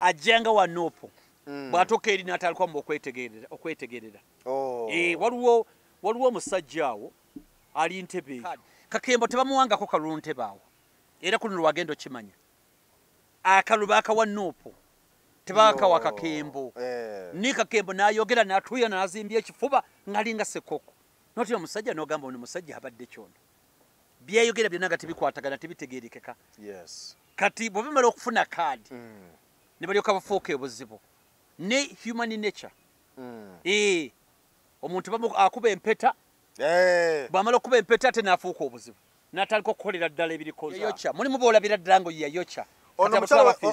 ajjanga wa nopo bw'atoka eri n'atandika mu okwetegerera waliwo omusajja awo ali Ntebe Kakembo tebamuwangako kalulu Ntebe awo era kuno lwagenda okimanya akalu baakawa nopo tebakawa Kakembo ni Kakembo n'ayogera n'atuuya n'azimbya ekifuba ng'alinga Sekoko noti omusajja n'ogamba ono musajja abadde kyono byayogera byonna nga tebikwatagana tebitegeerekeka kati bwe bamala okufuna kaadi ne balyoka bafuuka obuzibu ne human nature omuntu akuba empeta bw'amala okuba empeta ate n'afuuka obuzibu n'atandika okukolera ddala ebirikoza yayokya mulimu boolabira ddala ngo yayokya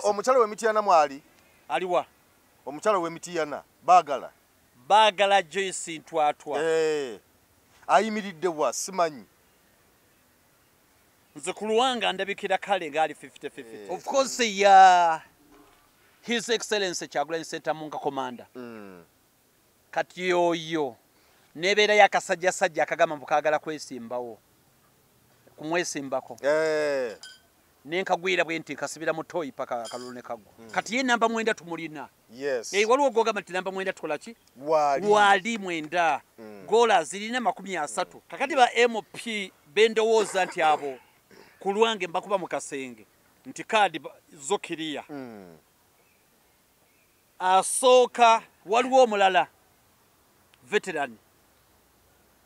omukyalo w'Emitiyana mwali aliwa omukyalo w'Emitiyana baagala Joyce Ntwatwa ayimiridde wa simanyi nze ku Luwanga ndabikira kale ng'ali 50-50 of course His Excellency Kyagulanyi Ssentamunga Commander kati oyo nebeera y'akasajjasajja akagamba mbu kaagala kwesimbawo kumwesimbako nenkagwira bwe nti kasibira mutoyi paka kalulu ne kagwa kati ye namba 9 tumulina waliwo gwogamba nti namba 9 tukola ki wali 9 gola zirina 30 kakati ba MP bendowooza nti abo ku Lwange mbakuba mu kasenge nti kaadi zokiriya asooka waliwo omulala veteran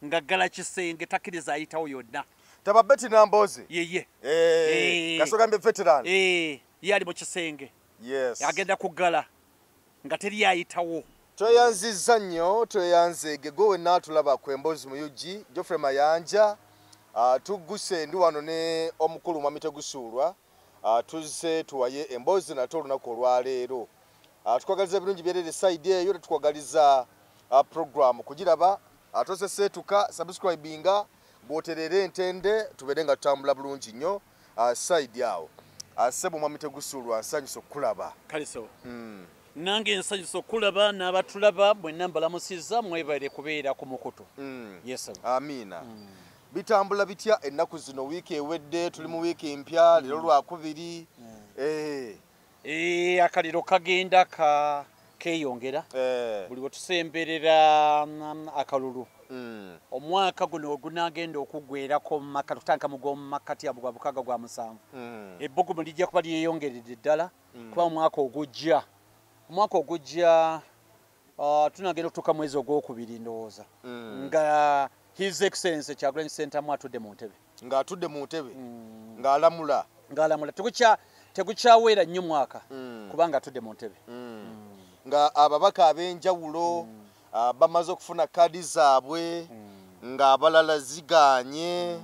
nga Gala Kisenge takkiriza ayitawo yonna taba Betty Namboze yeye kasooka mbe veteran yali mu Kisenge agenda kugala nga teri ayitawo tweyanziza nnyo tweyanzege gowe n'atulaba ku Emboozi mu UG Geoffrey Mayanja tugguse ndi wano ne omukulu Mwami Tegusuulwa tuzze tuwaye Emboozi nate olunaku olwaleero tukwagaliza ebirungi byerere side eyo tetukwagaliza program kugiraba atose setuka subscribinga boterere entende tubere nga tutambula bulungi nnyo side yawo sebo Mwami Tegusuulwa nsanyusa okulaba kaliso nange nsanyusa okulaba n'abatulaba mwenna mbalamusizza mwebale kubeera ku mukutu yes amina bitambula bitya ennaku zino wiiki ewedde tuli mu wiiki mpya leero Lwakubiri akaliro kagenda keyongera buli bwe tusemberera akalulu omwaka guno ogunagenda okuggweerako tutanka mu gwomumakati abo gwa bukaga gwa 7 ebbugumu lijja kuba lyeyongeredde ddala kuba omwaka ogujja tunagenda okutuuka mwezi ogwokubiri ndowooza nga His Excellency Kyagulanyi Ssentamu atudde mu ntebe ng'atudde mu ntebe ng'alamula tegukyaweera nnyo mwaka kubanga atudde mu ntebe nga ababaka ab'enjawulo bamaze okufuna kaadi zaabwe ng'abalala ziganye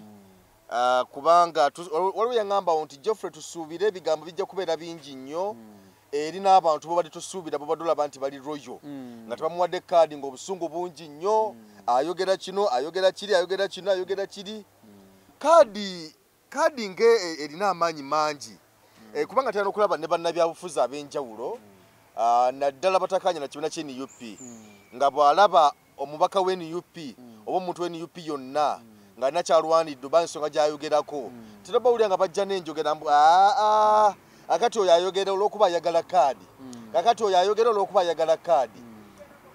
kubanga waliwo yaŋŋambawo nti Geoffrey tusuubire ebigambo bijja kubeera bingi nnyo eri n'abantu bo bali tusuubira bo badolaba nti bali royo nga tebamuwadde kaadi ng'obusungu bungi nnyo ayogera kino ayogera kiri ayogera kino ayogera kiri kaadi erina amaanyi mangi kubanga tena okulaba ne bannabyabufuzi ab'enjawulo naddala batakanya na kibiina ky'NUP nga bw'alaba omubaka w'NUP oba omuntu w'NUP yonna nga alina kyalwanidde oba ensonga gy'ayogerako terabawulira nga bajja n'enjogera mbu akati oyo ayogera olw'okuba ayagala kaadi kakati oyo ayogera olw'okuba ayagala kaadi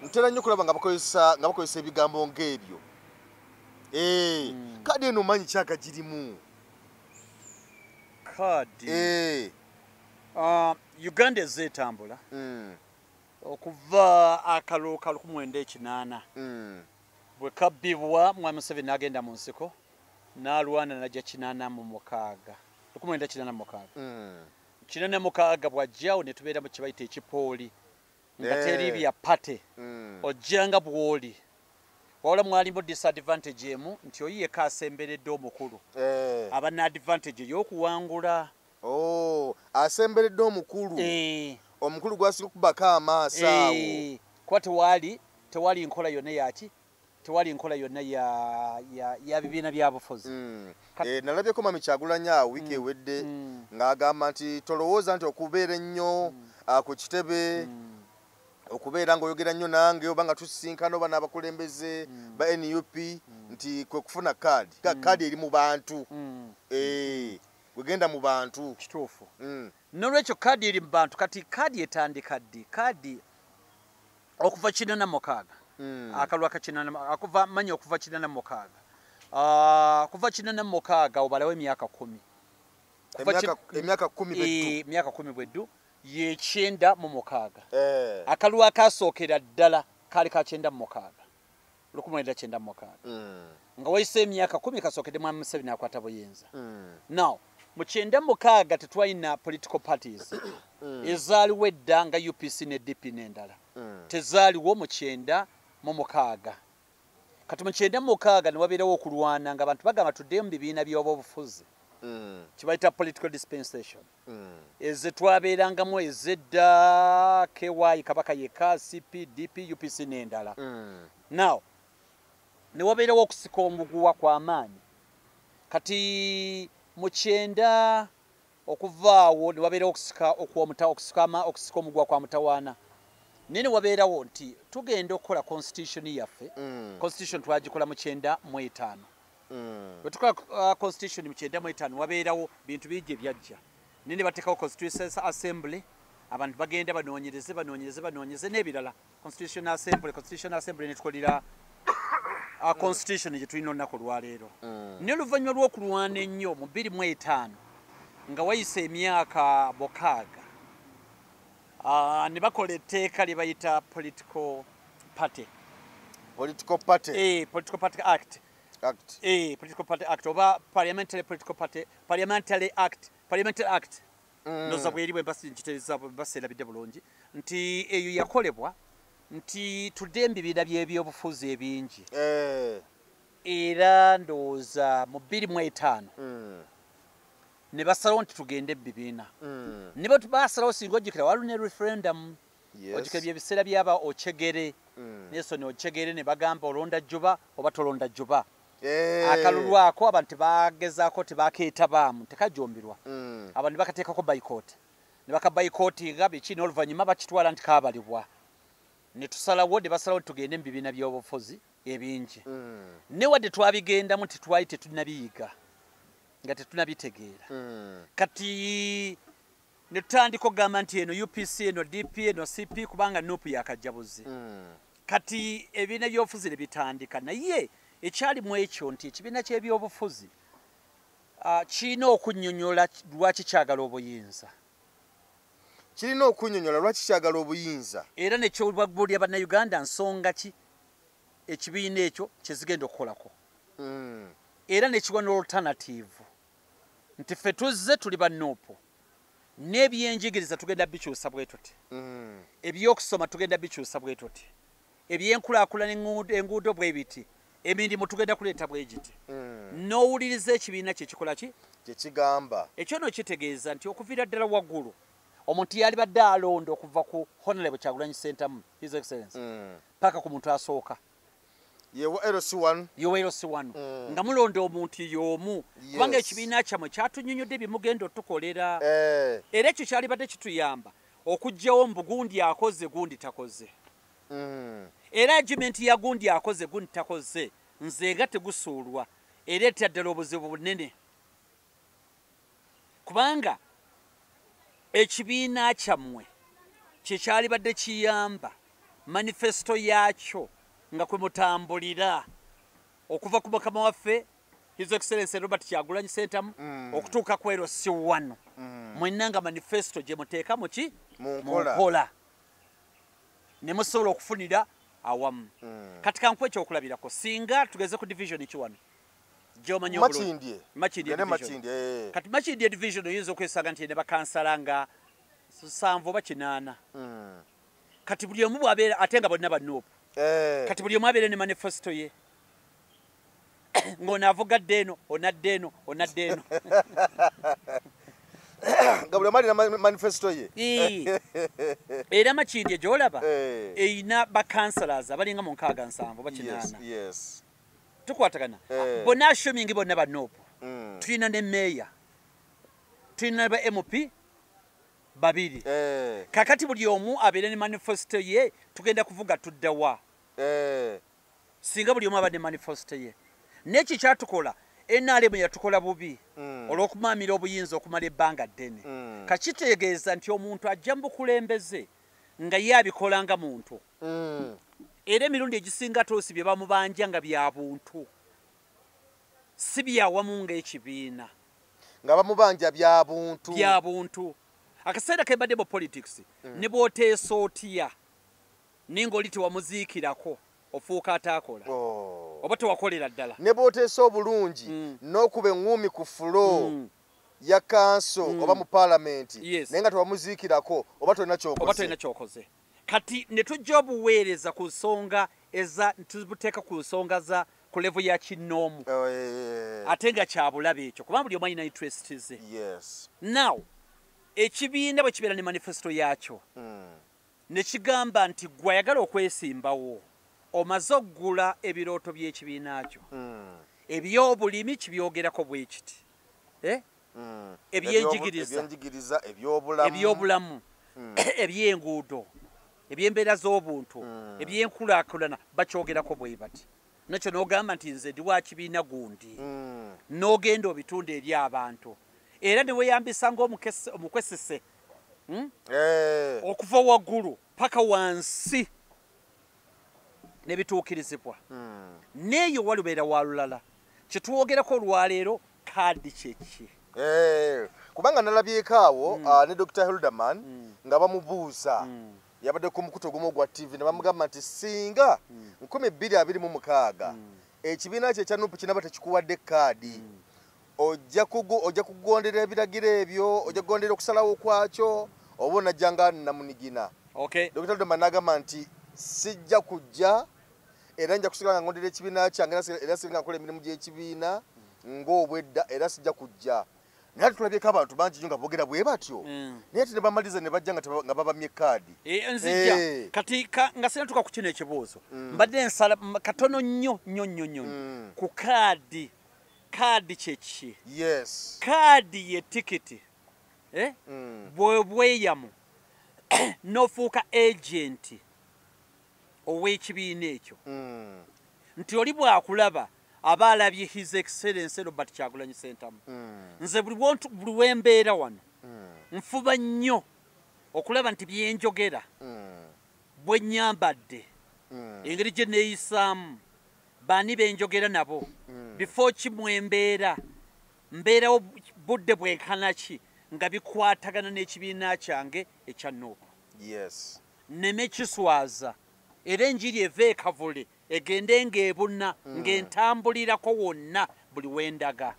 ntera nnyo okulaba nga bakozesa ebigambo ng'ebyo kaadi eno omanyi kyaka girimu kaadi Uganda ezeetambula okuva akalulu ka 1998 bwe kabbibwa Mwami Museveni n'agenda mu nsiko n'alwana najja 1986 bw'ajjawo ne tubeera mu kibayita ekipooli nga teri bya pate ojjanga bw'oli wawula mwalimu disadvantage emu nti oyiye asemberedde omukulu aba n'advantage ey'okuwangula asemberedde omukulu omukulu gwasinga okubako amaaso awo kuba tewali nkola yonna yaki tewali nkola yonna ya bibiina byabufuzi nalabyeko Mami Kyagulanyi awo wiiki ewedde ng'agamba nti tolowooza nti okubeera ennyo ku kitebe okubeera ng'oyogera nnyo nange oba nga tusisinkana oba n'abakulembeze ba NUP nti kwe kufuna kaadi eri mu bantu wegenda mu bantu kituufu nolwekyo kaadi eri mu bantu kati kaadi etandika ddi kaadi okuva 46 akalulu akuva manya okuva 46 kuva 46 obalawo emyaka 10 emyaka 10 emyaka 10 bweddu ye 96 akalulu akasookera ddala kali ka 96 1996 nga wayise emyaka 10 kasookedde mwami Museveni akwata buyinza now mu 96 tetwalina political parties ezaaliwo edda nga UPC ne DP n'endala tezaaliwo mu 96 kati mu 96 ne wabeerawo okulwana nga abantu bagamba tuddeyo mu bibiina by'obufuzi kibayita political dispensation eze twabeerangamu ezedda KY Kabaka yeka CP DP UPC n'endala now ne wabeerawo okusika omuguwa kw'amaanyi kati mu 9 okuvaawo ne wabeerawo okusika omuguwa kwa mutawaana nene wabeerawo nti tugenda okukola constitution yaffe constitution twagikola mu 95 bwe tukola constitution mu 95 wabeerawo bintu bingi ebyajja nene bateekawo constitution assembly abantu bagenda banoonyereze n'ebirala constitution assembly netukolera constitution gye tulina olunaku lwaleero naye oluvannyuma lw'okulwana ennyo mu 2005 nga wayise emyaka 6 ne bakola etteeka lye bayita political party act political party act oba parliamentary act ndoza bweri bwe nkitereeza baseerabidde bulungi nti eyo yakolebwa nti tudde ebibiina by'ebyobufuzi ebingi era ndowooza mu 2005 ne basalawo nti tugende ebibiina ne basalawo singa ojjukira waliwo ne referendum ojjukira byebiseera byaba Okyegere Nelson Okyegere ne bagamba olonda Juba oba tolonda Juba akalulu ako abantu tebagezaako tebakeetabaamu tekajombirwa abantu ne bakateekako boycott ne bakaboycottinga biki n'oluvannyuma bakitwala nti kaabalibwa ne tusalawo ne basalawo tugende mu bibiina by'obufuzi ebingi ne wadde twabigendamu tetwali tetunabiyiga nga tetunabitegeera kati ne tutandika okugamba nti eno UPC eno DP eno CP kubanga NUP yakajjabuzi kati ebibiina by'obufuzi ne bitandika naye ekyalimu ekyo nti ekibiina ky'ebyobufuzi kirina okunnyonnyola lwaki kyagala obuyinza era nekyobulya bannayuganda nsonga ki ekibiina ekyo kyezigenda okukolako era nekiwa n'alternative nti ffe tuzze tuli bannuupu n'ebyenjigiriza tugenda bikyusa bwe tuti ebyokusoma tugenda bikyusa bwe tuti ebyenkulaakulana enguudo bwe biti emirimu tugenda kuleeta bwe giti n'owuliriza ekibiina kye kikola ki kyekigamba ekyo n'okitegeeza nti okuviira ddala waggulu omuntu yali badde alonda okuva ku Honorable Kyagulanyi Ssentamu His Excellency paka ku muntu asooka yewa LC1 nga mulonda omuntu y'omu kubanga ekibiina kyammwe kyatunyonyodde bimugenda otukolera era ekyo kyali badde kituyamba okuggyawo mbu gundi akoze gundi takoze era agimenti ya gundi akoze gundi takoze nzeega tegusuulwa ereeta ddala obuzibu bunene kubanga ekibiina kyammwe kyekyali badde kiyamba manifesto yaakyo nga kwe mutambulira okuva ku mukama waffe His Excellency Robert Kyagulanyi Ssentamu okutuuka ku LC1 mwenna nga manifesto gye muteeka muki munkola ne musobola okufunira awamu kati kankwe ekyokulabirako singa tugeze ku division ekiwano gy'omanyi Makindye kati Makindye division oyinza okwesanga nti ne bakansala nga 7 oba 8 kati buli omu bw'abeera ate nga bonna bannuupu kati buli omu abeere ne manifesto ye ng'ono avugadde eno onadde eno nga buli omu alina manifesto ye era Makindye gy'olaba eyina bakansalas abalinga mu 67 oba 8 tukwatagana bonna assuming bonna bannuupu tulina ne meeya tulina ba MP babiri kakati buli omu abeere ne manifesto ye tugenda kuvuga tuddawa singa buli omu abadde manifesto ye n'ekyo kyatukola NRM yatukola bubi olw'okumaamira obuyinza okumala ebbanga ddene kakitegeeza nti omuntu ajja mu bukulembeze nga ye abikola nga muntu era emirundi egisinga toosi bye bamubanja nga bya buntu si byawamu ng'ekibiina nga bamubanja bya buntu akaseera kebadde mu politics ne bw'oteesa otya ninga oli tewamuziikirako ofuuka ataakola oba tewakolera ddala ne bw'oteesa obulungi n'okuba eŋŋuumi ku fulo ya kanso oba mu paalamenti naye nga tewamuziikirako oba tolina kyokoze kati ne tujja obuweereza ku nsonga tubuteeka ku nsonga za ku level ya kinnoomu ate nga kyabulabe ekyo kubanga buli omu alina interest ze now ekibiina bwe kibeera ne manifesto yaakyo ne kigamba nti gwe ayagala okwesimbawo omaze okugula ebirooto by'ekibiina kyo eby'obulimi kibyogerako bwe kiti ebyenjigiriza ebyobulamu ebyenguudo ebyembeera z'obuntu ebyenkulaakulana bakyogerako bwe bati nakyo n'ogamba nti nze ndi wa kibiina gundi n'ogenda obitunda eri abantu era ne weeyambisa ng'omukwesise okuva waggulu paka wansi ne bituukirizibwa n'eyo walubeera walulala kyetwogerako olwaleero kaadi kyeki kubanga nalabyeko awo ne Dr. Hilderman nga bamubuuza yabadde ku mukutu ogumu ogwa TV ne bamugamba nti singa 2026 ekibiina kye ekya NUP kinaba tekikuwadde kaadi ojja kugondera ebiragiro ebyo ojja kugondera okusalawo kwakyo oba onajjanga namunigina Dr. Hilderman n'agamba nti sijja kujja era nja kusigala nga ngondera ekibiina kyange era singa nkola emirimu gy'ekibiina ng'obwedda era sijja kujja naye tulabyeko abantu bangi nnyo nga boogera bwe batyo naye ate ne bamaliza ne bajja nga babamye kaadi nzijja kati nga sinatuuka ku kino ekibuuzo mbadde nsala katono nnyo ku kaadi kyeki kaadi ye tikiti bwebweyamu n'ofuuka agenti ow'ekibiina ekyo nti oli bwakulaba aba alabye His Excellency Robert Kyagulanyi Ssentamu nze buli wembeera wano nfuba nnyo okulaba nti byenjogera bwe nnyambadde engeri gye neeyisaamu baani benjogera nabo before kimwembeera mbeerawo budde bwenkanaki nga bikwatagana n'ekibiina kyange ekya NUP neme kiswaza era enjiri eva ekavule egende ng'ebuna ng'entambulirako wonna buli wendaga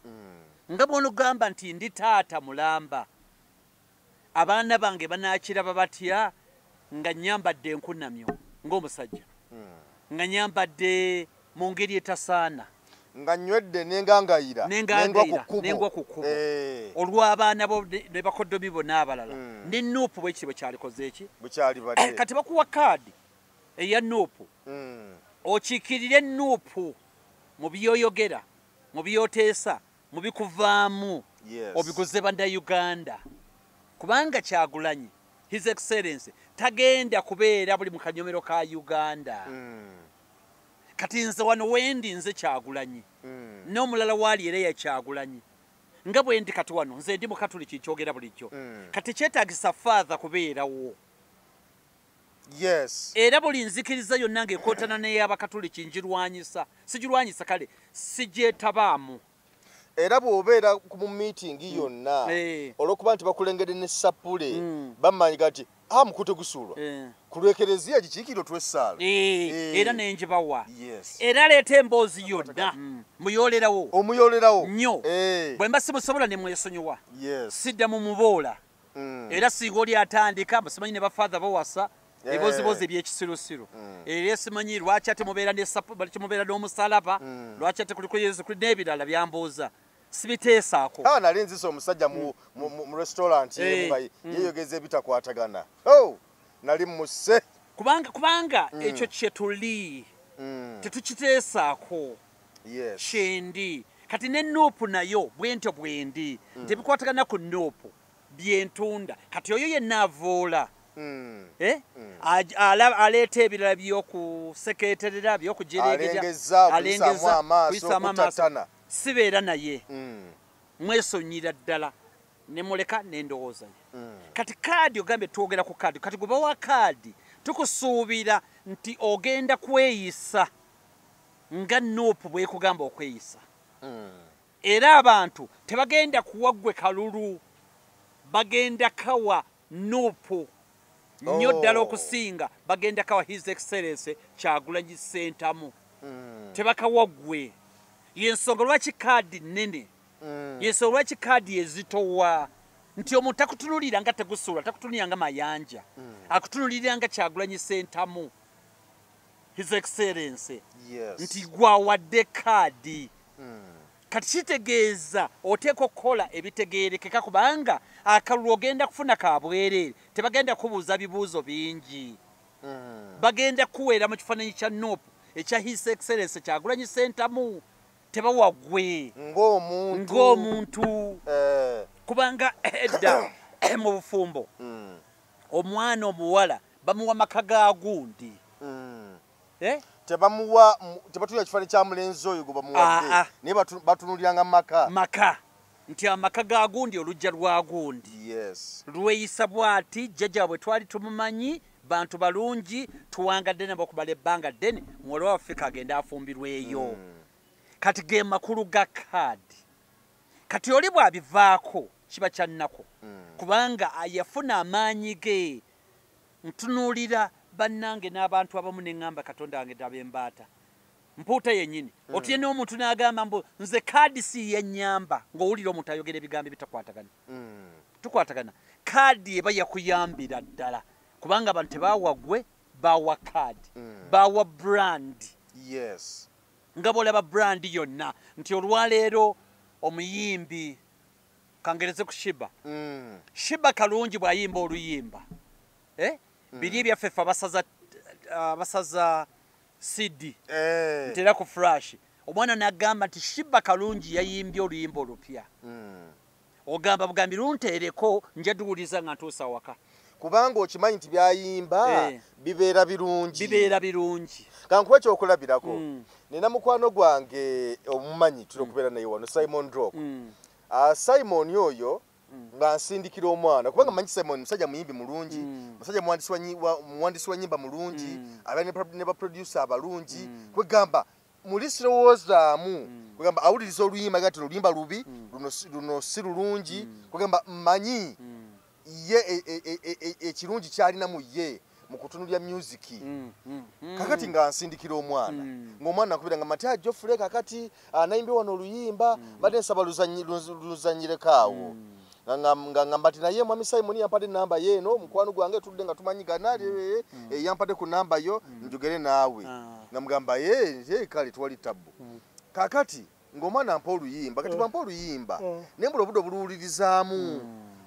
nga bw'onogamba nti ndi taata mulamba abaana bange banaakiraba batya nga nnyambadde enkunamyo ng'omusajja nga nnyambadde mu ngeri etasaana nga nywedde nengangayira nengwa ku kkubo olw'abaana bo ne bakoddomi bonna abalala ne NUP bwe kiti bwe kyalikoze eki kati bakuwa kaadi eya NUP okiikirire NUP mu byoyogera mu byoteesa mu bikuvaamu obiguze bannayuganda kubanga Kyagulanyi His Excellency tagenda kubeera buli mu kanyomero ka Uganda kati nze wano wendi nze Kyagulanyi n'omulala waali era ya Kyagulanyi nga bwe ndi kati wano nze ndi mukatuliki nkyogera bulijjo kati kyetaagisa father kubeerawo era buli nzikiriza yonna ng'ekootana n'ey'abakatuliki njirwanyisa sigirwanyisa kale sigyetabaamu era bw'obeera mu miitingi yonna olw'okuba nti bakulengedde ne sapule bamanyiga nti mukutte gusuulwa ku lwekereziya gikiikiro twessaala era nenjibawa era aleeta emboozi yonna muyoolerawo nnyo bwe mba simusobola ne mwesonyiwa sidda mu muboola era singa oli atandika musimanyi ne bafaatha bawasa ebibozibozi ebyekisirusiru era simanyi lwaki ate mubeera n'omusalaba lwaki ate kuliko Yesu Kristo n'ebirala byambuuza sibiteesaako nali nzisa omusajja mu restaurant yeyogeza ebitakwatagana nali musse kubanga ekyo kye tuli tetukiteesaako kyendi kati ne NUP nayo bwentyo bwendi tebikwatagana ku NUP byentunda kati oyo yenna avoola aleeta ebirala by'okusekeeterera by'okujeregerya alengeza kuyisaamu amaaso sibeera naye mwesonyira ddala ne muleka n'endowooza ye kati kaadi ogambe twogera ku kaadi kati gwe bawa kaadi tukusuubira nti ogenda kweyisa nga Nuupu bwekugamba okweyisa era abantu tebagenda kuwa ggwe kalulu bagenda kawa Nuupu nnyo ddala okusinga bagenda kawa His Excellency Kyagulanyi Ssentamu tebakawa ggwe yensonga lwaki kaadi nnene yensonga lwaki kaadi ezitowa nti omuntu takutunulira nga tegusuula takutunulira nga Mayanja akutunulira nga Kyagulanyi Ssentamu His Excellency nti gwawadde kaadi kati kitegeeza oteeka okukola ebitegeerekeka kubanga akalulu ogenda kufuna ka bwereere tebagenda kubuuza bibuuzo bingi bagenda kuweera mu kifaananyi kya Nuupu ekya His Excellency Kyagulanyi Ssentamu tebawa ggwe ng'omuntu kubanga edda mu bufumbo omwana omuwala bamuwa maka ga gundi tebatulira kifaananyi kya mulenzi oyo gwe bamuwadde naye batunuliranga maka nti amaka ga gundi olujja lwa gundi lweyisa bw'ati jjajja bwe twali tumumanyi bantu balungi tuwangadde nabo okubala ebbanga ddene muwala waffe kagenda afumbirweyo kati ge makulu ga kaadi kati oli bw'abivaako kiba kyannako kubanga yafuna amaanyi ge ntunuulira bannange n'abantu abamu neŋŋamba Katonda wange ddaba embaata mpuuta yennyini otye n'omuntu n'agamba mbu nze kaadi si yennyamba ng'owulira omuntu ayogera ebigambo ebitakwatagana tukwatagana kaadi eba yakuyambira ddala kubanga abantu tebaawa ggwe baawa kaadi baawa brandi nga bw'olaba brandi yonna nti olwaleero omuyimbi kangereze ku Shiba Kalungi bw'ayimba oluyimba biri ebyaffe abasaza CD ntera ku flash omwana n'agamba nti Shiba Kalungi yayimbye oluyimba olupya ogamba bugambi lunteereko nja duwuliza nga ntuusa waka kubanga okimanyi nti byayimba bibeera birungi kankuba ekyokulabirako nina mukwano gwange omumanyi tuli okubeera naye wano Simon Drop Simon oyo nga nsindikira omwana kubanga manyi Simon musajja muyimbi mulungi musajja muwandisi wa nyimba mulungi abaana ne baproducer abalungi kwegamba mulisirowoozamu kwegamba awuliriza oluyimba gati oluyimba lubi luno si lulungi kwegamba manyi ye ekirungi kyalinamu ye mu kutunulya music kakati nga nsindikira omwana ng'omwana nakubira nga Matiya Geoffrey kakati anayimbe wano oluyimba badde nsaba luzanyireko awo nga ngamba ati naye mwami Simon yampadde namba yeeno mukwano gwange tudde nga tumanyigana yampadde ku namba yo njogere naawe nga mugamba kale twali tabbu kakati ng'omwana ampa oluyimba kati bampa oluyimba naye mbula obudde obuluwulirizaamu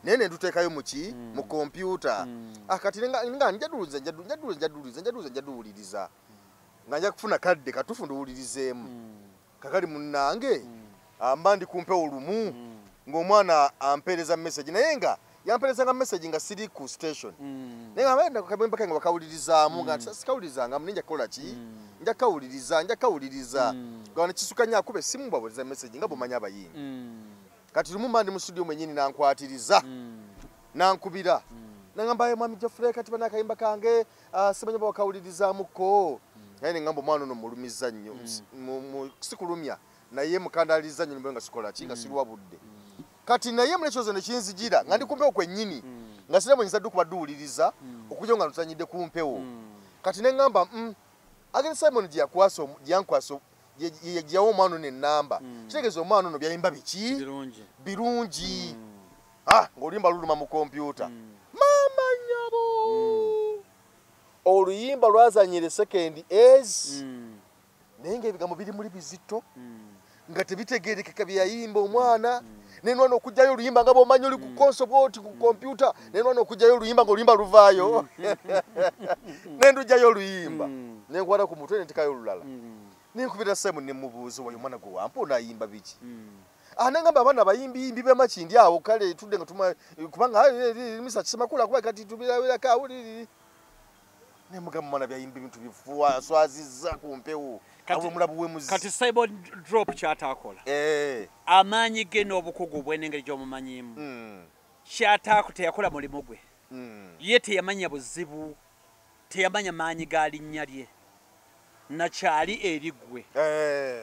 naye ne nduteekayo muki mu kompyuta kati nga njaduwuliriza nga nja kufuna kadde katufu nduwulirizeemu kakali munnange amba ndi kumpe olumu ng'omwana ampeereza message naye nga yampeerezanga message nga siri ku station naye nga bayenda kabemba kange bakawulirizaamu nga sikawulirizanga nja kukola ki nja kawuliriza nga nekisukanya akuba essimu bwabuliriza message nga bw'omanyi abayimbi kati lumu mba ndi mu studio mwenyini nankwatiriza nankubira nangamba mwami Geoffrey kati bana akayimba kange simanyi bakawulirizaamuko naye nengamba omwana ono mulumiza nnyo sikulumya naye mukandaliza nnyo nimbe nga sikola ki nga siruwabudde kati naye mulekyozo nekinzijira nga ndi kumpewo kwennyini nga siremwe nyinza ddu kubaduwuliriza okujja nga ntuzanyidde kumpewo kati nengamba ageni Simon gyankwasa yawa omwana ono ennamba kitegeeza omwana ono byayimba biki birungi ng'oluyimba luluma mu kompyuta mama nyabo oluyimba lwazanyire second as naye ng'ebigambo biri muli bizito nga tebitegeerekeka byeyayimba omwana nenwana okujjayo oluyimba nga bw'omanyi oli ku konso bwoti ku kompyuta nenwana okujjayo oluyimba ng'oluyimba luvaayo nendujjayo oluyimba nenkwata ku mutwe nentekayo olulala ninkubira Simon nemubuuza wayo mwana gwe wampa onayimba biki nengamba abaana bayimbi bemakindi awo kale tudde nga kubanga misa kisemakula kuba kati tubirawirako awuliriri ne mugamba mwana byayimba ebintu bifuwa swazizza ku mpewo abo mulabu we muzi kati cyber drop kyatakola amaanyi ge n'obukugu bwe n'engeri gy'omumanyimu kyataako teyakola mulimu gwe ye teyamanya buzibu teyamanya maanyi ga linnya lye nakyali eri ggwe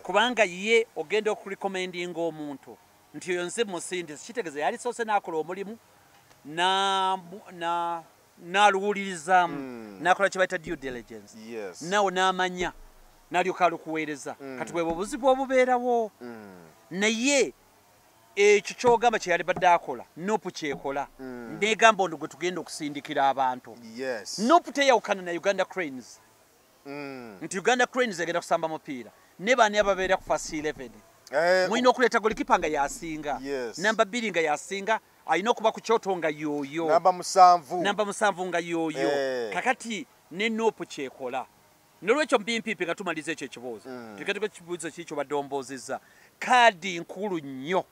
kubanga ye ogenda okurekomendinga omuntu nti oyo nze musindisi kitegeeza yali soose n'akola omulimu n'aluwulirizaamu n'akola kye bayita due diligence nawe n'amanya n'alyoka alukuweereza kati bwe obuzibu obubeerawo naye ekyo kyogamba kye yali badde akola nopu kyekola negamba ono gwe tugenda okusindikira abantu nopu teyawukana na Uganda Cranes nti Uganda Cranes egenda kusamba mupiira ne baani ababeera ku fast 11 mulina okuleeta golikipa nga yasinga namba 2 nga yasinga alina okuba ku kyoto nga yooyo namba 7 nga yooyo kakati ne nopu kyekola nolwekyo mpimpipi nga tumaliza ekyo ekibuuzo tukatuka ekibuuzo kikyo baddomboozezza kaadi nkulu nnyo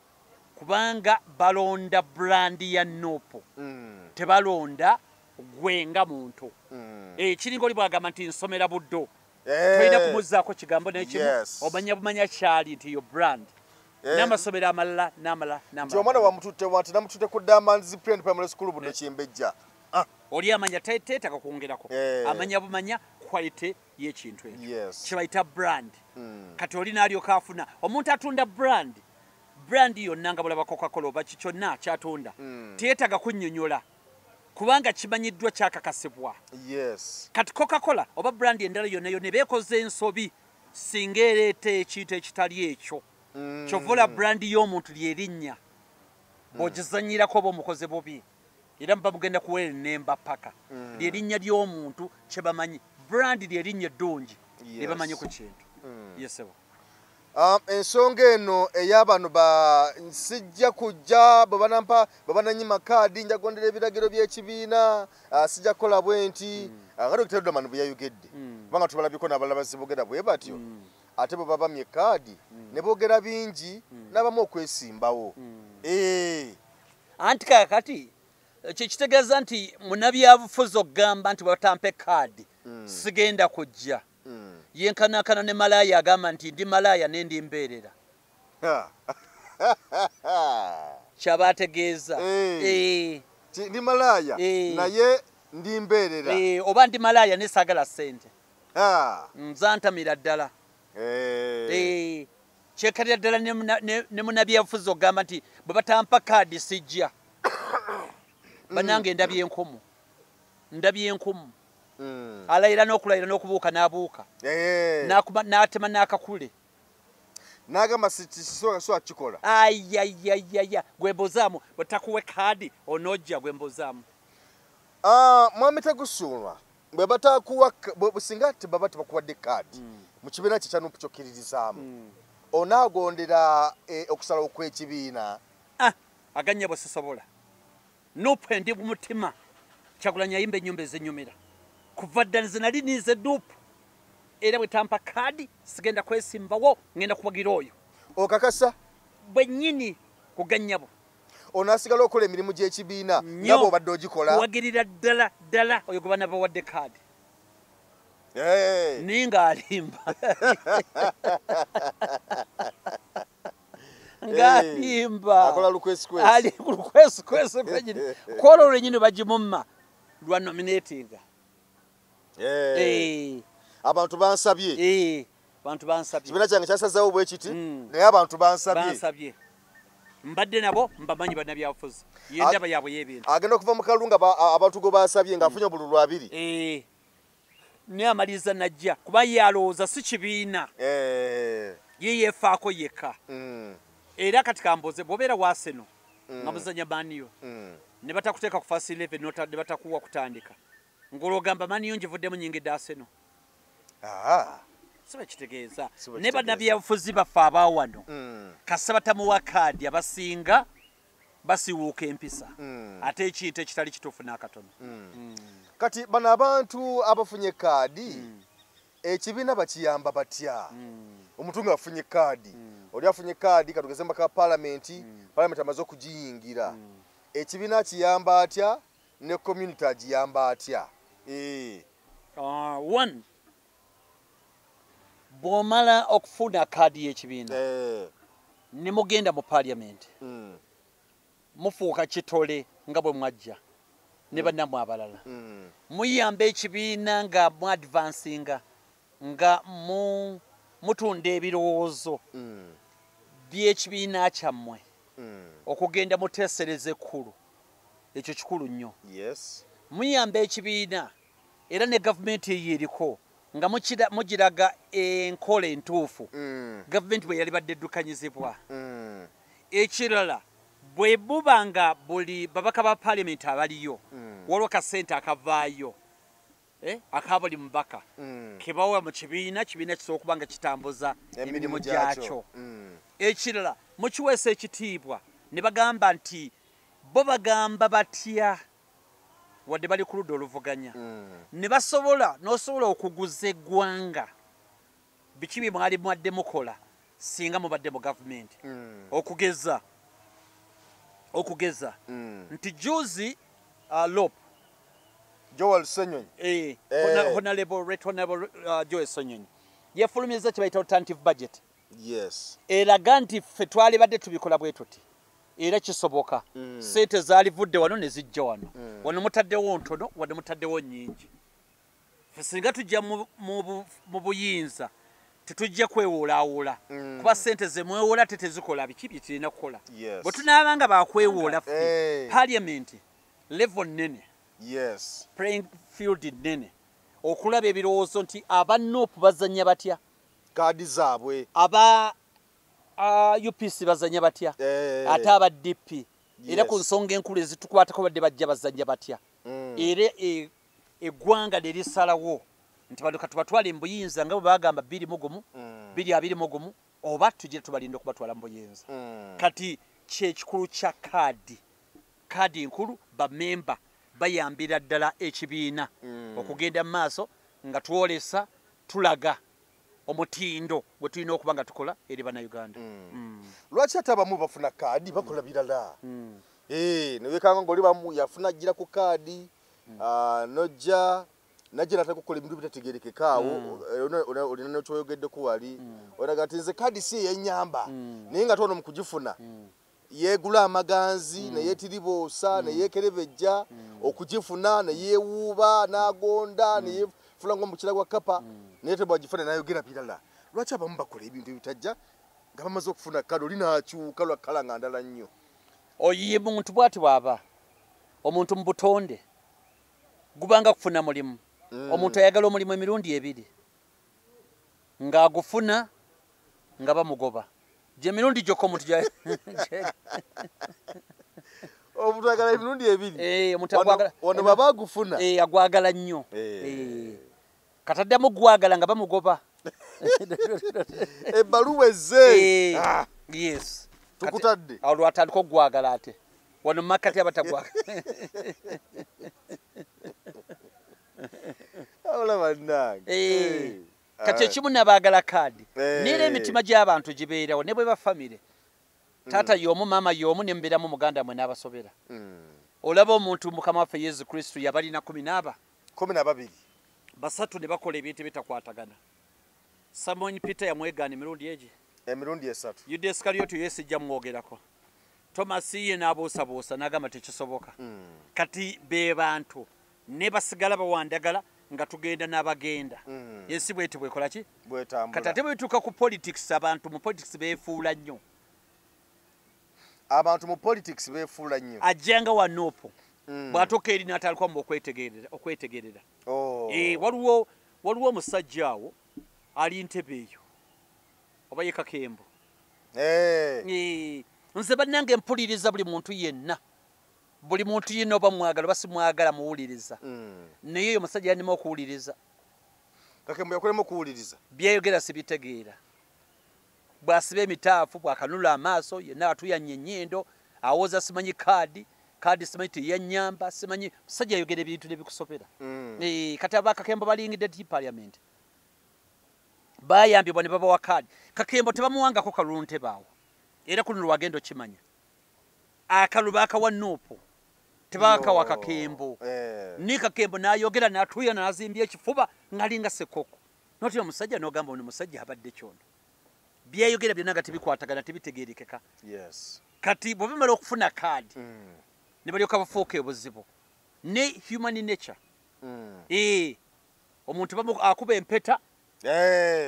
kubanga balonda brandi ya nopu tebalonda gwenga muntu kiringa oli bwagamba nti nsomera buddo tolina kumuzzaako kigambo nekimu omanya bumanya kyali nti yo brand n'amasomero amalala n'amala omwana wamututte wanti namututte ku Damanzi Primary School buddo Kimbejja oli amanya teetaka kwongerako amanya bumanya quality y'ekintu ekyo kibayita brand kati oli n'alyoka afuna omuntu atunda brand yonna nga bulaba Coca-Cola oba kyonna kyatunda teyeetaga kunnyonnyola kubanga kimanyiddwa kyakakasibwa kati Coca-Cola oba brand endala yonna ne beekoze ensobi singa ereeta ekintu ekitali ekyo kyovula brand y'omuntu lyerinnya bw'ogizannyirako oba omukoze bubi era muba mugenda kuweera ennemba paka lyerinnya ly'omuntu kye bamanyi brand lyerinnya eddungi lye bamanyi ku kintu yesebo ensonga eno ey'abano sijja kujja bwe bananyima kaadi njagondera ebiragiro by'ekibiina sijja kukola bwe nti nga Dr. Dodman bwe yayogedde kubanga tubalabyeko n'abalala bazibogera bwe batyo ate bwe babamye kaadi ne boogera bingi n'abamu okwesimbawo anti kakati kitegeeza nti munabyabufuzi okugamba nti batampe kaadi sigenda kujja yenkanakana ne malaya agamba nti ndi malaya nendi mbeerera kyabategeeza ndi malaya naye ndi mbeerera oba ndi malaya nesaagala ssente nzantamira ddala kyekalira ddala ne munabyabufuzi okugamba nti bwe batampa kaadi sijja banange ndabye enkumu alayira n'okulayira n'okubuuka n'abuuka n'atema n'akakule n'agamba sisobola kukikola ayayayaya gwe mbozaamu bwe takuwe kaadi onojja gwe mbozaamu mwami tegusuulwa bwe batakuwa singa tebaba tebakuwadde kaadi mu kibiina kye kyanupu kyokkiririzaamu onaagondera okusalawo kw'ekibiina aganya bwe sisobola nupu endi mu mutima Kyagulanyi yayimba ennyumba ezenyumira kuva ddala nze nali nize dupu era bwe tampa kaadi sigenda kwesimbawo ngenda kuwagira oyo okakasa bwennyini kugannyabo onaasigala okola emirimu gy'ekibiina nga bw'obadde ogikola kuwagirira ddala oyo gwe bana bawadde kaadi naye ng'alimba ng'alimba akola lukwesikwesi ali ku lukwesikwesi kwenyini kola olwenyini bagimumma lwa nominatinga abantu bansabye kibiina kyange kyasazawo bwe kiti naye abantu bansabye mbadde nabo mbamanyi bannabyabufuzi yendaba yaabwe y'ebintu agenda okuva mu kalulu nga abantu go bansabye ng'afunye obululu 2 naye amaliriza najja kuba ye alowooza si kibiina ye yeefaako yekka era kati kamboze bw'obeera waaseno nga muzanya maniyo ne batakuteeka ku fast 11 ne batakuwa kutandika ng'olwogamba maniyo ngivuddemu nyingidde aseno siba kitegeeza ne bannabyabufuzi baffe abaawano kasa batamuwa kaadi abasinga basiwuuka empisa ate ekintu ekitali kituufu n'akatono kati bano abantu abafunye kaadi ekibiina bakiyamba batya omuntu nga afunye kaadi oli afunye kaadi katugeze mbaka palamenti amaze okugiyingira ekibiina kiyamba atya ne community agiyamba atya one bw'omala okufuna kaadi y'ekibiina ne mugenda mu parliament mufuuka kitole nga bwe mwajja ne bannammwe abalala muyamba ekibiina nga mu advancinga nga mutunda ebirowoozo by'ekibiina kyammwe okugenda muteesereza ekkulu ekyo kikulu nnyo muyamba ekibiina era ne gavumenti eyo eriko nga mugiraga enkola entuufu gavumenti bwe yali badde eddukanyizibwa ekirala bwe buba nga buli babaka ba parliament abaliyo waliwo kasente akavaayo aka buli mubaka kebawa mu kibiina kisobola okuba nga kitambuza emirimu gyakyo ekirala mukiweesa ekitiibwa ne bagamba nti bo bagamba batya wadde bali ku ludda oluvuganya ne basobola n'osobola okuguza eggwanga biki bye mwali mwadde mukola singa mubadde mu gavumenti okugeza nti juzi lop Joel Sonyonyi honorable Joel Sonyonyi yefulumiza kye bayita alternative budget eraga nti ffe twali badde tubikola bwe tuti era kisoboka sente zaalivudde wano ne zijja wano wano mutaddewo ntono wadde mutaddewo nnyingi ffe singa tujja mu buyinza tetujja kwewoolaawoola kuba sente ze mwewola tetezikola biki bye tulina kukola bwe tunaaba nga bakwewoola ffe parliament level nnene playing field nnene okulaba ebirowoozo nti aba NOP bazanya batya kaadi zaabwe aba UPC bazanya batya ate aba DP era ku nsonga enkulu ezitukwatako badde bajja bazanya batya era eggwanga ne lisalawo nti bano katubatwale mu buyinza nga bwe bagamba 2021 oba tujje tubalinda okubatwala mu buyinza kati kyekikulu kya kaadi nkulu bamemba bayambira ddala ekibiina okugenda mu maaso nga twolesa tulaga omutindo gwe tulina okuba nga tukola eri bannayuganda lwaki ate abamu bafuna kaadi bakola birala newekanga ngaoli bamu yafuna gira ku kaadi nojja najja nate kukola ebintu bitategerekekaawo olina nekyoyogeddeko wali olaga nti nze kaadi si eyenyamba naye nga tono mu kugifuna yeegula amaganzi neyeetiriboosa neyeekerebejja okugifuna neyeewuuba n'agonda neyefula ng'omukira gwa kapa naye tebwagifuna nayogera birala lwaki abamu bakola ebintu ebitajja nga bamaze okufuna kaadi olinakyuka lwakala nga ndala nnyo oyiye muntu bwati bw'aba omuntu mu butonde gubanga kufuna mulimu omuntu ayagala omulimu emirundi ebiri ng'agufuna nga bamugoba gye mirundi gyokka omuntu omuntu ayagala emirundi ebiri wano baba agufuna agwagala nnyo kataddamu gwagala nga bamugoba ebbaluwa ezze yes tukutadde awo lwatandika okugwagala ate wano mumakati abatagwagala olaba nnange kati ekimu nabaagala kaadi neera emitima gy'abantu gibeerawo ne bwe bafamire taata y'omu maama y'omu ne mubeeramu muganda mwe n'abasobera olaba omuntu mukama waffe yesu kristo yabalina 12 basatu ne bakola ebintu bitakwatagana Simon Peter yamwegaana emirundi 3 Yuda Iskariyoti Yesu ejja mwogerako Thomas ye n'abuusabuusa n'agamba tekisoboka kati be bantu ne basigala bawandagala nga tugenda n'abagenda ensi bweti bwekola ki kati ate bwetuuka ku politics abantu mu politics beefuula nnyo ajjanga wa NOP bw'atuuka eri n'atandika mu okwetegerera waliwo omusajja awo ali Ntebe eyo oba ye Kakembo nze bannange mpuliriza buli muntu yenna oba mwagala basimwagala muwuliriza naye eyo musajja yanema okuwuliriza Kakembo yakolemu okuwuliriza byayogera sibitegeera bw'asiba emitaafu bw'akanula amaaso yenna atuyanya ennyindo awoza simanyi kaadi simanyi teyanyamba simanyi musajja ayogera ebintu nebikusobera kati aba Kakembo balingidde ti parliament bayambibwa ne babawa kaadi Kakembo tebamuwangako kalulu Ntebe awo era kuno lwagenda okimanya akalu baakawa NOP tebakawa kakembo ni kakembo nayogera natuya nazimbye ekifuba ngalinga sekoko noti omusajja nogamba ono musajja abadde kyono byayogera byonna nga tibikwatagana tibitegerekeka kati bwebimala okufuna kaadi ne balyoka bafuuka obuzibu ne human nature omuntu akuba empeta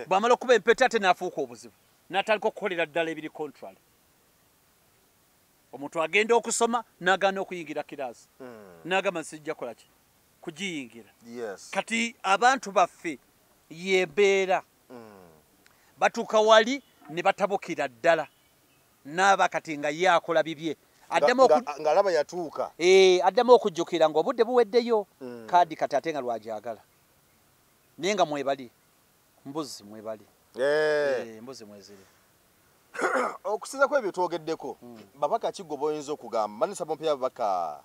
bwamala okuba empeta ate naafuuka obuzibu natandika okukolera ddala ebiri contrary omuntu agenda okusoma nagaana okuyingira kiraasi nagamba nsijja kolaki kugiyingira kati abantu baffe yembeera batuuka wali ne batabukira ddala naaba kati nga ye akola bibye ng'alaba yatuuka addamu okujjukira ng'obudde buweddeyo kaadi kati ate nga lwajagala naye nga mwebali mbuzi mwebali mbuzi mweziri okusinza kwebyo twogeddeko babaka kigo boyinza okugamba manisa bompya babaka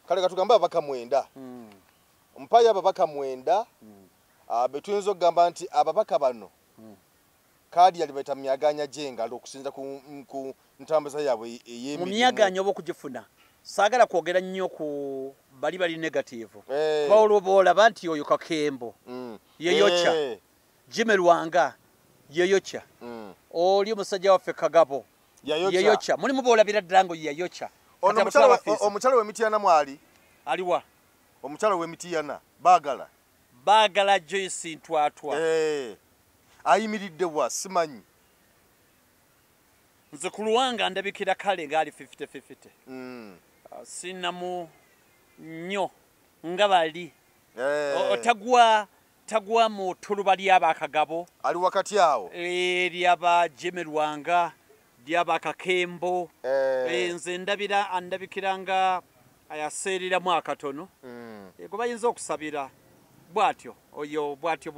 kale katugambe babaka 9 mpaya babaka 9 betuyinza okugamba nti ababaka bano kaadi yali beta myaganya jengalo okusinza ku ntambuza yaabwe ey'emirimu mu myaganya oba okugifuna saagala kwogera nnyo ku bali negative Paulo boolaba nti oyo kakembo yeyocha Jimmy Lwanga yeyocha oli omusajja waffe Kagabo yeyocha mulimu boolabira ddala ngo yeyocha ono omukyalo w'emitiyana mwali aliwa omukyalo w'emitiyana baagala Joyce Ntwatwa ayimiridde bwa simanyi nze ku Luwanga ndabikira kale ngali 50-50 sinamu nnyo nga bali tagwa mu tuluba ly'abakagabo ali wakati awo lyaba Jimmy Lwanga lyaba Kakembo nze andabikira nga ayaseereramu akatono gwe bayinza okusabira bwatyo oyo bwatyo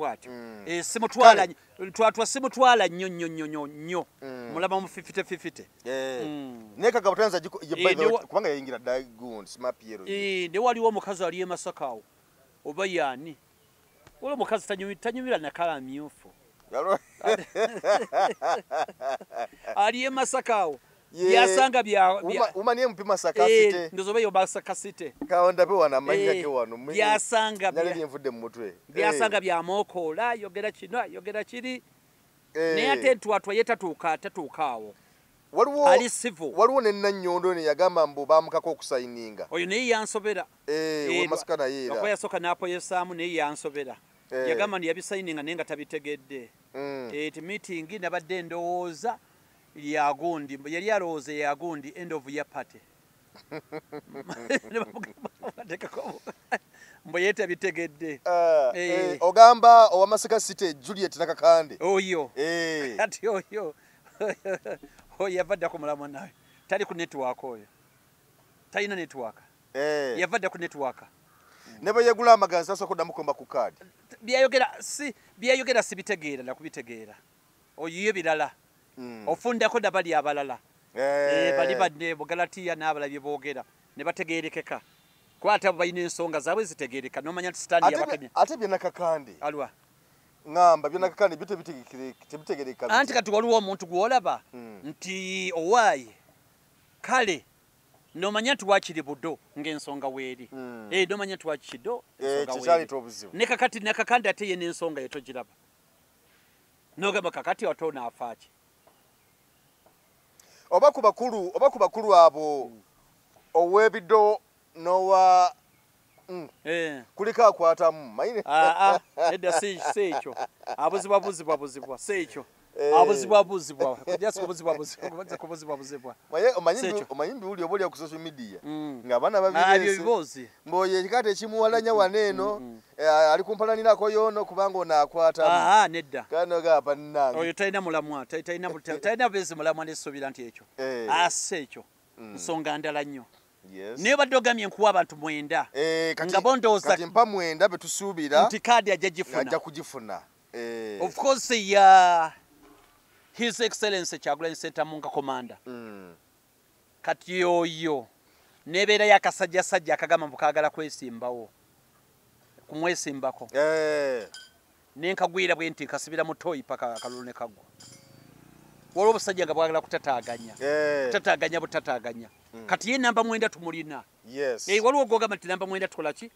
simutwala Ntwatwa simutwala nnyo mulaba mu 50-50 ne Kagabo tanza kubanga yayingira Dagoon Smart Piero ne waliwo omukazi ali e Masakawo oba yani waliwo omukazi tanyumira nakala myufu ali e Masakawo byasanga umanye mpima sakasite ndozobe yo basakasite kaonda pe wana manya ke wano byasanga byamvudde mu mutwe byasanga byamokola yogera kino yogera kiri ne ate Ntwatwa tatuukaawo waliwo ne Nnannyondo ne yagamba mbu bamukako okusayininga oyo naye yansobera wamasukana yeera okoya yasoka n'apoyesaamu naye yansobera yagamba nti yabisayininga naye nga tabitegedde eti meeting nabadde ndowooza yagundi yali alowooza yagundi end of year party mbo yeetabitegedde ogamba owamasaka city Juliet Nakakande oyo ati oyo yavadda ku mulamu nawe tali ku network oyo talina network yavadda ku network ne bwe yegula amaganzi asooka oddamu komba ku kaadi byayogera sibitegeera nakubitegeera oyo birala ofundako nabali abalala bali badde Bugalatiya n'abalabye boogera ne bategeerekeka kwata balina ensonga zaabwe zitegeereka nomanya nti sitani yabakanya ate bye Nakakande alwa ngamba bye Nakakande bitegeereka anti kati waliwo omuntu gwolaba nti owaaye kale nomanya nti wakiri buddo ng'ensonga weeri nomanya nti wakikido ne kakati Nakakande ate ye n'ensonga yetogiraba nogamba kakati watona afaaki oba ku bakulu abo ow'ebiddo nowa kuliko akwatamu mayine edda seekyo abuzibwa seekyo abuzibwa kujja kubuzibwa omanyi mbiwuli oba olya ku social media ng'abaana babirese mboyo ekikata ekimuwalanya waneeno ali kumpalanirako yoono kubanga ono akwatamu nedda kanoga bannange oyo talina mulamwa talina bezi mulamwa nesuubira nti ekyo ase ekyo nsonga ndala nnyo naye badde ogamye nkuwa abantu 9 nga bondowooza kati mpa 9 betusuubira nti kaadi ajja kugifuna of course His Excellency Kyagulanyi Ssentamunga Komanda kati oyo nebeera yakasajjasajja akagamba mukagala kwesimbawo kumwesimbako nenkagwira bwe nti kasibira mutoyi paka akalulu ne kagwa waliwo obusajja nga bwagala kutataaganya butataaganya kati ye namba 9 tumulina waliwo gwogamba nti namba 9 tukola ki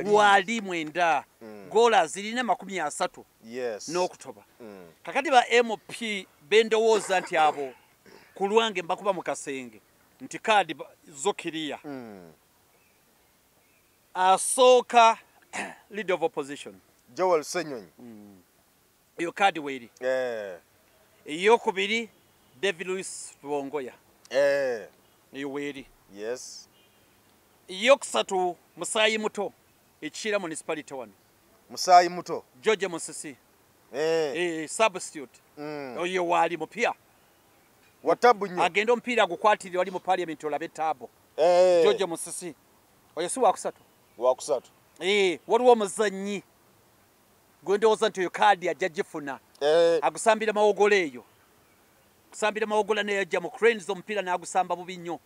wali 9 goola zirina 30 n'okutoba kakati ba MP bendowooza nti abo ku lwange mbakuba mu kasenge nti kaadi zokiriya asooka leader of opposition Joel Senyonyi iyo kaadi weeri eyokubiri David Louis Bongoya iyo weeri eyokusatu Musaayi Muto ekira municipality wano Musaayi Muto George Musisi substitute oyo wali mupya watabu nnyo agenda omupiira gukwatirira wali mu parliament olabe tabo George Musisi oyo si wakusatu waliwo omuzannyi gwendowooza nti oyo kaadi ajja gifuna agusambira mawogola eyo kusambira mawogola neyajja mu cranes omupiira n'agusamba bubi nnyo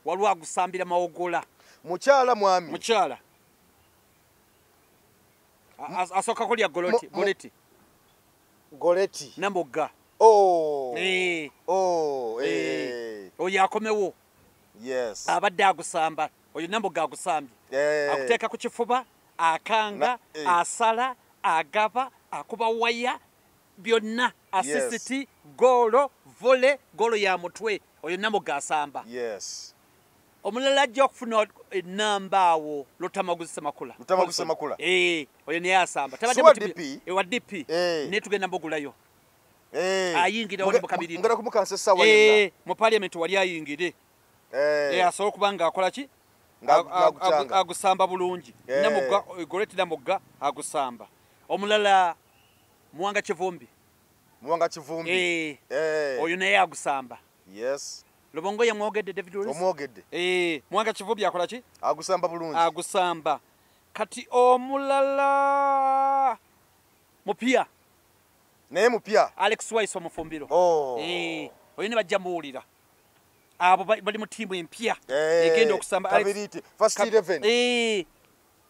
waliwo agusambira mawogola mukyala asooka kulya goleti namugga oyo akomewo abadde agusamba oyo namugga agusambye akuteeka ku kifuba akanga asala agaba akuba waya byonna assist goolo vole goolo ya mutwe oyo namugga asamba omulala ajja okufuna enamba awo Lutamaguzi Semakula oyo niye asamba ewa DP naye tugenda mbugulayo ayingira wali mukabiri mu parliament wali ayingire asobola okuba nga akola ki agusamba bulungi namugga goleti namugga agusamba omulala Muwanga Kivumbi oyo naye agusamba Lubongo yamwogedde David Louis Muwanga Kivumbi akola ki agusamba bulungi agusamba kati omulala mupya Alex Wise omufumbiro oyo ne bajja muwulira abo bali mu tiimu empya egenda okusamba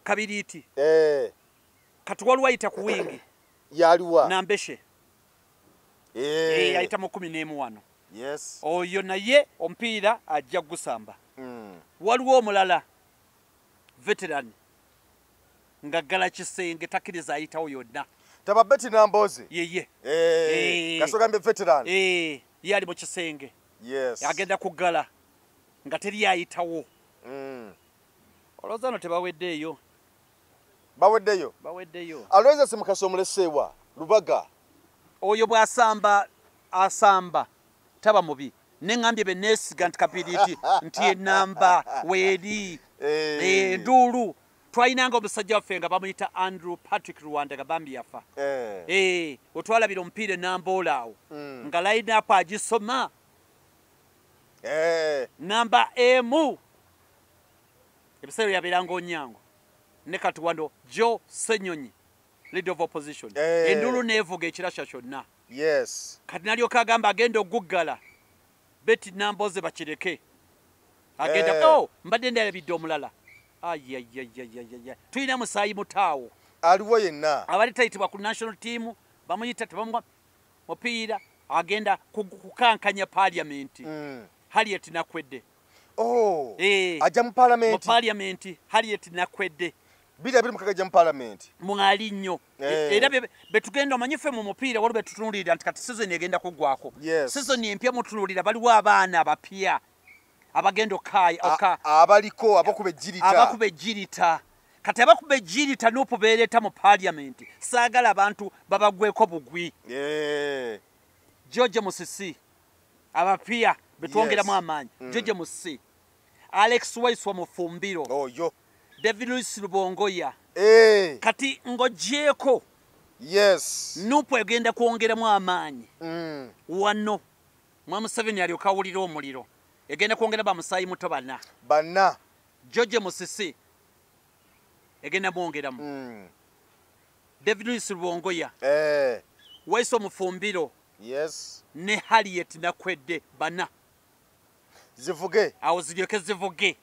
kabiriiti kati waliwo ayita ku wingi Nambeshe ayita mu 11 wano oyo naye omupiira ajja gusamba waliwo omulala veteran nga ggala kisenge takkiriza ayitawo yonna taba Betty Namboze yeye kasogambe veteran ye ali mu kisenge agenda kuggala nga teri ayitawo olowooza no tebaweddeeyo baweddeyo Aloysius Mukasa omuleseewa Lubaga oyo bw'asamba asamba taba mubi neŋŋambye benneesiga nti kapiriiti nti enamba weeri enduulu twayinanga omusajja waffe nga bamuyita Andrew Patrick Rwanda gabambi yafa otwalabira omupiira enamboola awo nga line-up agisoma namba emu ebiseera yabeeranga Onyango ne kati wano Joe Senyonyi leader of opposition enduulu neevuga ekirasha kyonna kati nalyoka agamba agenda okuggala Betty Namboze bakireke agenda mbadde ndalabidde omulala tulina Musaayi Mutaawo aliwo yenna abali tayitibwa ku national team bamuyita tebamuwa mupiira agenda kukankanya parliament Harriet Nakwedde ajja mu parliament Harriet Nakwedde biri mukagajja mu parliament mwali nnyo era betugenda omanyife mu mupiira waliwo betutunulira nti kati season egenda kuggwako season empya mutunulira baliwo abaana abapya abagenda abaliko abakuba ejjirita kati abakuba ejjirita n'okubeereta mu parliament saagala abantu babagweko bugwi George Musisi abapya betwongeramu amaanyi George Musisi Alex Wise omufumbiro David Louis Lubongoya kati ng'ogyeko nupu egenda kwongeramu amaanyi wano Mwamu 7 alyoka awulira omuliro egenda kwongera ba Musaayi Muto bana George Musisi egenda mwongeramu David Louis Lubongoya Wise omufumbiro ne Harriet Nakwedde bana zivuge awo ziryoke zivuge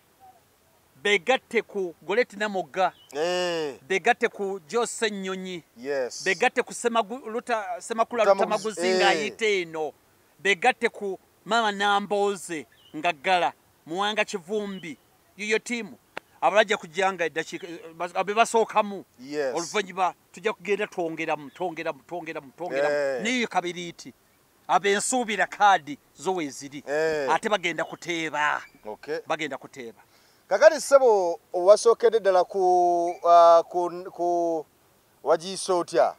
begatte ku Goleti Namugga begatte ku Joe Senyonyi begatte ku Semakula Lutamaguzi ng'ayita eno begatte ku mama Namboze Ngagala Muwanga Kivumbi yiyo tiimu abalajja kujjanga eddakiika abe basookamu oluvannyuma tujja kugenda twongeramu niyo kabiriiti abensuubira kaadi zo weeziri ate bagenda kuteeba kakati ssebo owasookedde ddala ku wagiisa otya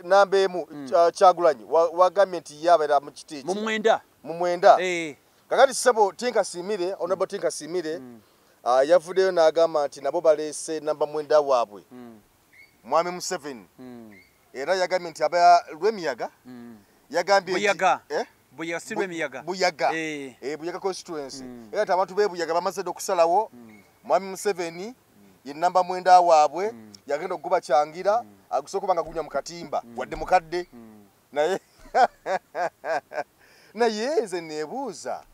namba emu Kyagulanyi wagambye nti yabeera mu kiti ki mu mwenda kakati ssebo Tinkasiimire Honorable Tinkasiimire yavuddeyo n'agamba nti nabo baleese namba mwenda waabwe Mwami Museveni era yagambye nti aba Lwemiyaga yagambye Buyaga constituency era abantu be Buyaga bamaze okusalawo Mwami Museveni ye namba mwenda waabwe yagenda okuba kyangira agusooka kubanga gunya mu katimba wadde mukadde naye nze neebuuza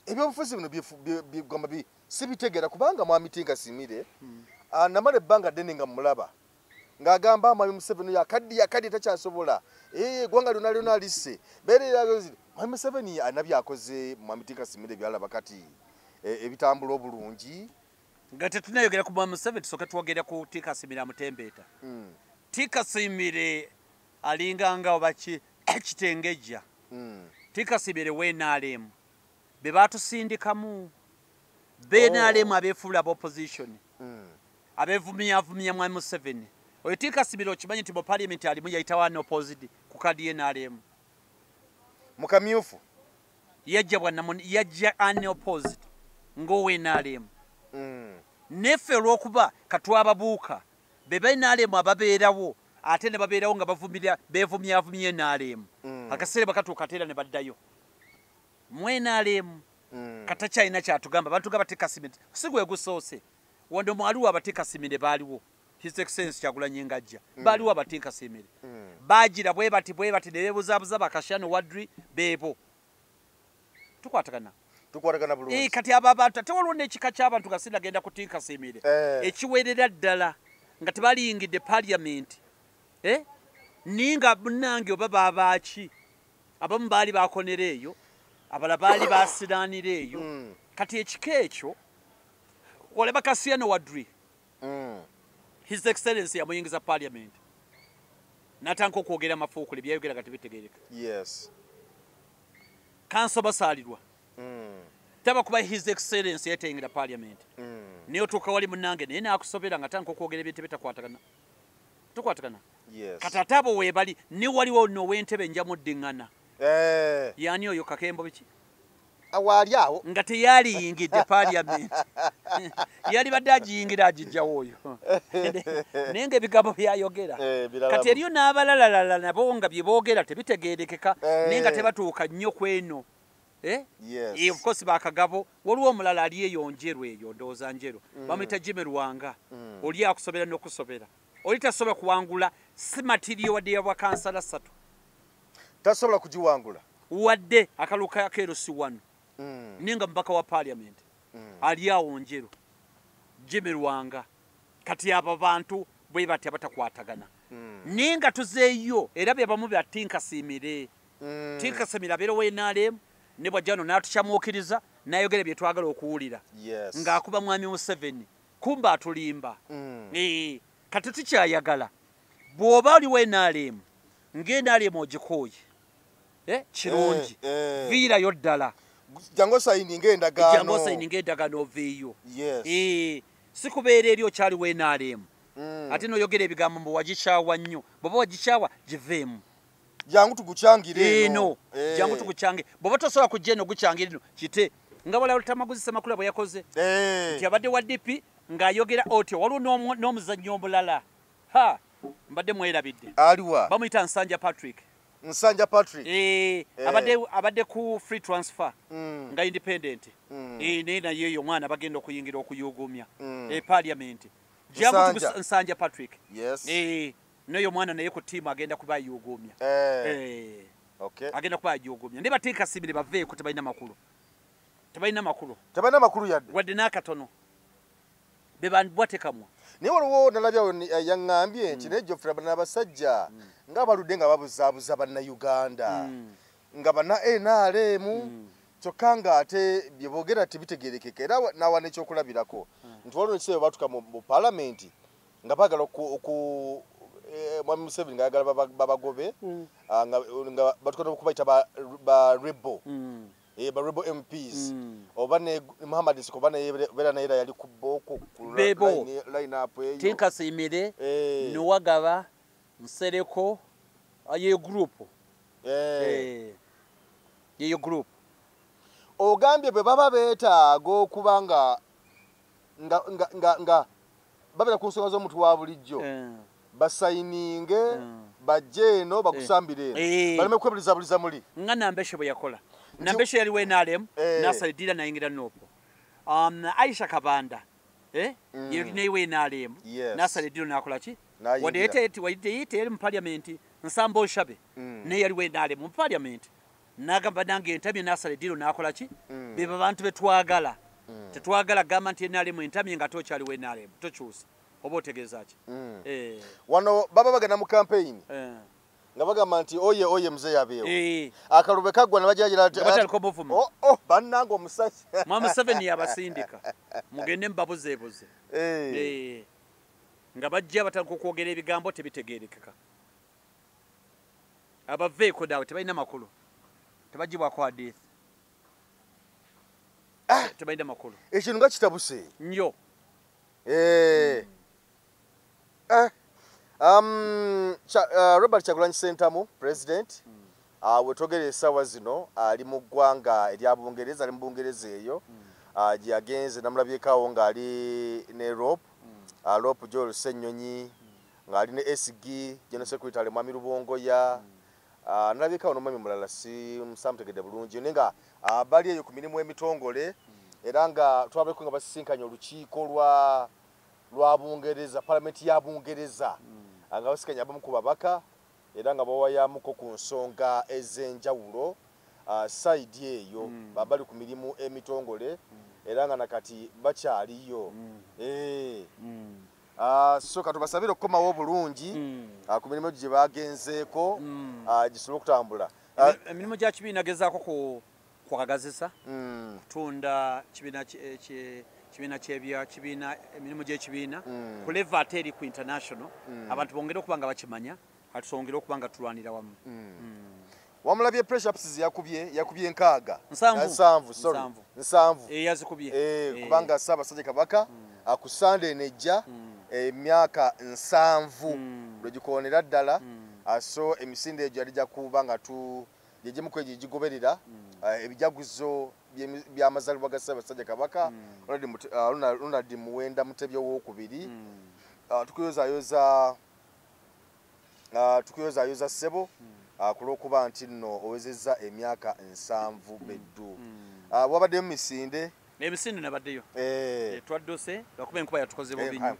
ebyobufuzi bino bigamba sibitegera kubanga Mwami Tinkasiimire namala ebbanga ddene nga mulaba ng'agamba Mwami Museveni yakaddi takyasobola eggwanga lyonna lisse Mwami Museveni alina byakoze Mwami Tinkasiimire byalaba kati ebitambula obulungi nga tetunayogera ku Mwami Museveni tusooke twogera ku Tinkasiimire amutembeeta Tinkasiimire alinganga oba kitengejja Tinkasiimire w'NRM be baatusindikamu BNRM abeefuula ab'opposition abeevumyavumya Mwami Museveni oyo Tinkasiimire okimanyi nti mu parliament alimu yayitawo unopposed ku kadi y'NRM mukamyufu yajja unopposed ng'owe-NRM neffe olw'okuba katwababuuka be NRM ababeerawo ate ne babeerawo nga beevumyavumya NRM akaseera bakatuuka ate era ne baddayo mu NRM katakyalina kyatugamba batugamba Tinkasiimire si gwe gusoose wano mwaliwo abaTinkasiimire baaliwo His Excellency Kyagulanyi Ngajja baaliwo abaTinkasiimire baagira bwe bati ne beebuzaabuza bakashano wadri beebo tukwatagana bulungi kati abo abantu ate waliwo n'ekika ky'abantu gasinda genda ku Tinkasiimire ekiweerera ddala nga tebaliyingidde parliament ninga bunnange oba babaaki abamu baali bakonera eyo abala baali basiraanira eyo kati ekika ekyo olaba Kasiyano Wadri His Excellency yamuyingiza parliament natandika okwogera amafuukule byayogera nga tebitegereka kanso basaalirwa taba kuba His Excellency yatayingira parliament naye otuuka wali munnange naye naakusobera nga tandika okwogera ebintu bitakwatagana tukwatagana kati ate abo weebali ne waliwo n'ow'entebe njamuddiŋŋana yaani oyo Kakembo biki awaali awo nga teyaliyingidde parliament yali badde agiyingira agijjawo oyo naye ng'ebigambo byayogera kati eriyo n'abalalalala nabo nga bye boogera tebitegeerekeka naye nga tebatuuka nnyo ku eno of course bakagabo waliwo omulala ali eyo Njeru eyo ndowooza Njeru bamuyita Jimmy Lwanga oli akusobera n'okusobera oli tasobola kuwangula si matiriyo wadde ya bwakansala 3 tasobola kugiwangula wadde akaluka akeero si wano ninga mubaka wa parliament ali awo Njeru Jimmy Lwanga kati abo bantu bwe bati abatakwatagana ninga tuzeeyo era bye bamu bya Tinkasiimire Tinkasiimire abeera w'NRM ne bwajjano n'atukyamwokiriza n'ayogera bye twagala okuwulira ng'akuba Mwami Museveni kumba atulimba kati tukyayagala bw'oba oli w'NRM ng'NRM ogikooye kirungi viirayo ddala jango sayininga endagaano oveeyo si kubeera eri okyali w'NRM ate n'oyogera ebigambo mbu wagikyawa nnyo bw'oba wagikyawa giveemu jangu tugukyangire eno jangu tugukyangire bw'oba tosobola kujja eno ogukyangire eno kite nga wala Tamaguzi Ssemakula bwe yakoze nti abadde wa DP ng'ayogera otyo waliwo n'omuzannyo omulala mbadde mwerabidde aliwa bamuyita Nsanja Patrick abadde ku free transfer nga independent naye naye omwana bagenda okuyingira okuyugumya parliament jangu Nsanja Patrick n'oyo omwana naye ku ttiimu agenda kuba ayugumya agenda kuba ayugumya ne Tinkasiimire baveeko tebalina makulu yadde wadde n'akatono bebabwatekamwa naye waliwo nalabyawo yaŋŋambye nti naye Geoffrey n'abasajja ng'abaludde nga babuzaabuza bannayuganda nga banna NRM kyokka ng'ate bye boogera tibitegeerekeka era n'awa n'ekyokulabirako nti waliwo ekiseera batuka mu paalamenti nga baagala Mwami Museveni ng'ayagala babagobe nga batuka n'okubayita ba rebel ba rebel MPs oba ne Muhammad Nsiko oba beera naye yali ku bboko ku line up eyo Tinkasiimire Nuwagaba Nsereko ye group yeyo group ogambye bwe baba beetaaga okuba nga babeera ku nsonga z'omuntu wa bulijjo basayininge bajje eno bakusambire eno baleme kwebulizabulizza muli nga Nambeshe bwe yakola Nambeshe yali NRM n'asalidira nayingira Nopo Aisha Kabanda yali naye NRM n'asalidira n'akola ki wadde yali mu parliament Nsambo Nshabe naye yali NRM mu parliament n'agamba nange entamye n'asalidira n'akola ki beba bantu betwagala tetwagala gamba nti NRM entamye nga tokyali NRM tokyusa oba otegeeza ki wano baba bagenda mu campaign nga bagamba nti oye mzee yabeewo akalube kaggwa ne bajagira bannanga omusajja Mwami Museveni yabasindika mugende mubabuzeebuze nga bajja batandika okwogera ebigambo tebitegeerekeka abaveeko daawe tebalina makulu tebagibwako hadithi tebalina makulu ekintu nga kitabuse nnyo Robert Kyagulanyi Ssentamu president wetwogera essaawa zino ali mu ggwanga erya Bungereza ali mu Bungereza eyo gye yagenze namulabyekaawo ng'ali ne Rope Joel Ssennyonyi ng'ali ne SG General Secretary Mwami Rubongoya nalabyekaawo n'omwami mulala samutegedde bulungi naye nga bali eyo ku mirimu emitongole era nga twabeko nga basisinkanye olukiiko lwa Bungereza palamenti ya Bungereza nga basikanya abamu ku babaka era nga bawayamuko ku nsonga ez'enjawulo side eyo babali ku mirimu emitongole era nga nakati bakyaliyo so katubasabire okukomawo bulungi ku mirimu gye bagenzeeko gisobole okutambula emirimu gya kibiina gezaako kwagazisa kutunda emirimu gy'ekibiina ku leva ate eri ku international abantu bongere okuba nga bakimanya atusongere okuba nga tulwanira wamu wamulabye pressure-ups yakubye nkaaga nsanvu yazikubye kubanga Ssaabasajja Kabaka ku Sunday nejja emyaka 7 lwegikoonera ddala so emisinde egyo yalijja kuba nga gyegimu ku egyo gigoberera ebijaguzo by'amazaalibwa ga Ssaabasajja Kabaka Ronald Muwenda Mutebi owookubiri tukuyozaayoza ssebo ku lw'okuba nti nno owezezza emyaka 7 beddu wabaddemu misinde emisinde nabaddeyo twadduse lwakuba enkuba yatukoze bubi nnyo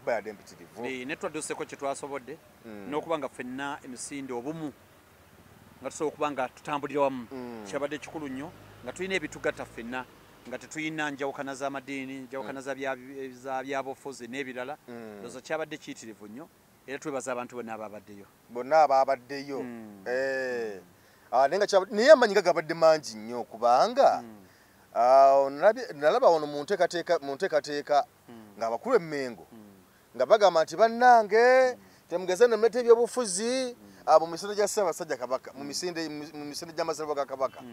ne twadduseko kye twasobodde n'okuba nga ffenna emisinde obumu nga tusobola okuba nga tutambulira wamu kyabadde kikulu nnyo nga tulina ebitugatta ffenna nga tetulina njawukana z'amadiini njawukana za byabufuzi n'ebirala loza kyabadde kiyitirivu nnyo era twebaza abantu bonna ababaddeyo naye amanyi gabadde mangi nnyo kubanga nalaba wano mu nteekateeka ng'abakulu emmengo nga bagamba nti bannange temugeze nemuleta ebyobufuzi mu misinde gya Ssaabasajja Kabaka mu misinde gy'amazaalibwa ga Kabaka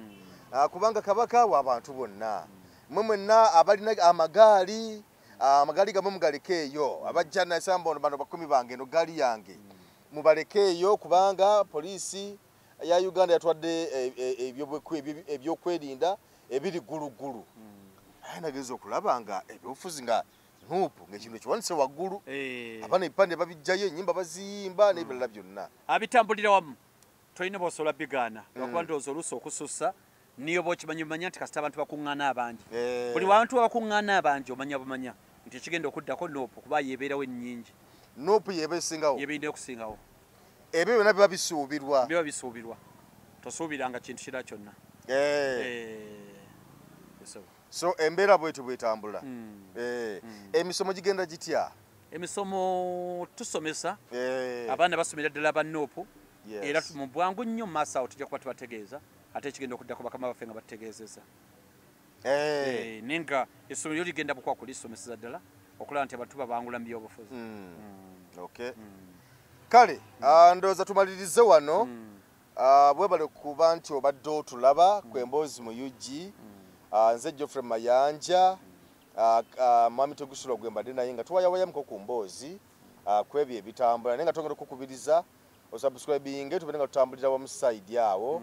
kubanga Kabaka w'abantu bonna mwe mwenna abalina amagaali gamwe mugaleke eyo abajja nasamba bano bakumi bange eno gaali yange mubaleke eyo kubanga poliisi ya Uganda yatwadde ebyokwerinda ebiri gulugulu nageza okulaba nga ebyobufuzi nga ntuupu ng'ekintu ekiwanise waggulu abaana ebipande babijjayo ennyimba baziyimba n'ebirala byonna abitambulira wamu tolina bw'osobola bigaana lwakuba ndowooza oluusi okusussa niyo bw'okimanyi bumanya nti kasita abantu bakuŋŋaana abangi buli bantu abakuŋŋaana abangi omanya bumanya nti ekigenda okuddako Nopu kuba yeebeerawo ennyingi Nopu yeeba esingawo yeebeera okusingawo ebyo byonna biba bisuubirwa tosuubiranga kintu kirala kyonna so embeera bwetyo bwetambula emisomo gigenda gitya emisomo tusomesa abaana basomera ddala bannoopu era mu bwangu nnyo mu maaso awo tujja kuba tubategeeza ate ekigenda okuddako bakama baffe nga batutegeezeza nenga essomero ligenda bukwa kulisomeseza ddala okulaba nti abantu babangula mu byobufuzi kale ndowooza tumalirize wano bwebale kuba nti obadde otulaba kwemboozi mu UG nze Geoffrey Mayanja mwami Tegusula gwe mbadde naye nga tuwayawayamuko ku mboozi kwebyo ebitambula naye nga twongera okukubiriza osubscribinge tubere nga tutambulira wamu side awo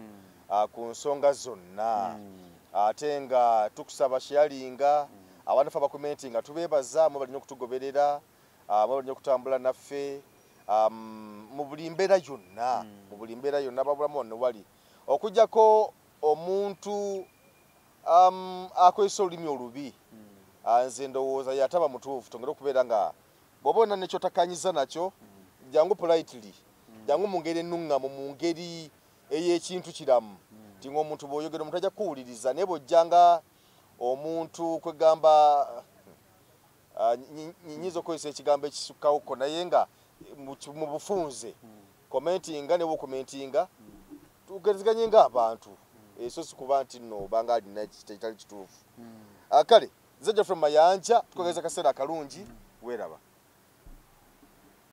ku nsonga zonna ate nga tukusaba sharinga awantu abakomentinga tubeebaza mu bali nnyo okutugoberera mu bali nnyo okutambula naffe mu buli mbeera yonna babulamu wano wali okujjako omuntu akozesa olulimi olubi nze ndowooza yataba mutuufu tongera okubeera nga bw'oba olina nekyotakanyiza nakyo jangu politely jangu mu ngeri ennuŋŋamu mu ngeri ey'ekintu kiramu ti ng'omuntu bw'oyogera omuntu ajja kuwuliriza naye bw'ojjanga omuntu kwegamba nyinza okukozesa ekigambo ekisukkawoko naye nga mu bufunze commentinga ne bwokomentinga tugeriziganye ng'abantu so si kuba nti nno obanga alina ekitali kituufu kale nze Geoffrey Mayanja tukogereza kaseera akalungi weeraba